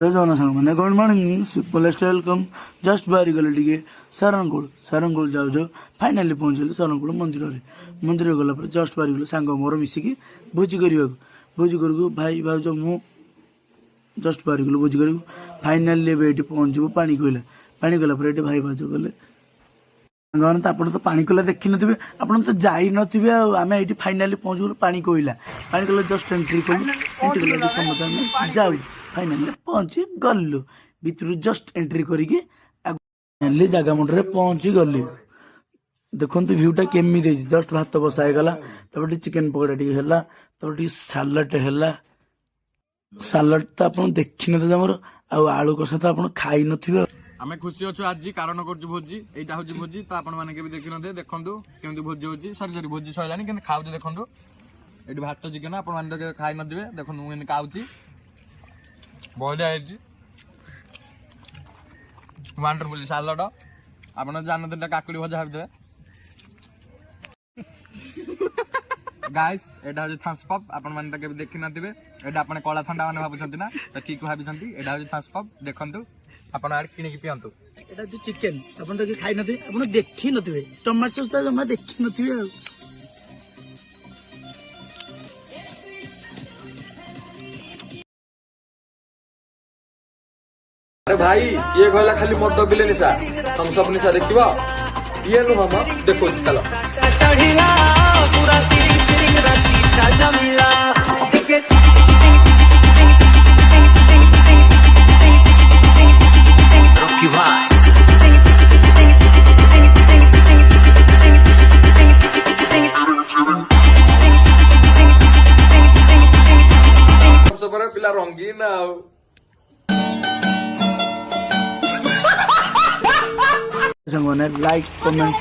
जय जगन्नाथ सांग मैंने good morning super welcome just बाहरी गले टे सारंगुड़ जाऊ फाइनाली पहुँचल सारंगुड़ मंदिर गला जस्ट बाहरी गल सांग मोर मिसिकी भोजी कर भाई भाज मु जस्ट बाहरी गलु भोजी कर फाइनाली ये पहुँचू पानी कोईला पानी गला भाई भाज गले सागर तो आप पानी कोला देखी थे आप तो जाई नथिबे आम ये फाइनाली पहुँचू पानी कोईला जस्ट एंट्री कलु समझ जाऊ फाइनाली पहुँची गलु भितर जस्ट एंट्री करके जगह मुंडे पहुँची गली देखो भ्यूटा केमी जस्ट भात बसाईगला चिकेन पकोड़ा टे सालाड है सालाड तो आप देखी न मोर आलू कषा तो आप खाई नथिबे आमे खुशी अच्छु आज कारण कर भोजी यहाँ हूँ भोजी तो आप देखी न देखु केमी भोजी हो सरी भोजी सरलानी कि खाऊ देखो ये भात चिकेन आप खाई नथिबे देखो मुझे खाऊँ बढ़िया वंडरफुल सालाड आप जानते काकुड़ी भजा भाई गाइस एटा हजे थम्सअप आपण माने त केबे देखि नथिबे एटा आपण कला ठंडा माने भाबुछंती ना त ठीक भाबिछंती एटा हजे थम्सअप देखंतु आपण आड किनि कि पियंतु एटा जो चिकेन आपण त खाई नथि आपण देखि नथिबे टमाटो सॉस त जमा देखि नथिबे अरे भाई ये कहला खाली मद पिले निशा थम्सअप निशा देखिबा ये नु हम देखो चलो पिला रंगीन लाइक कमेंट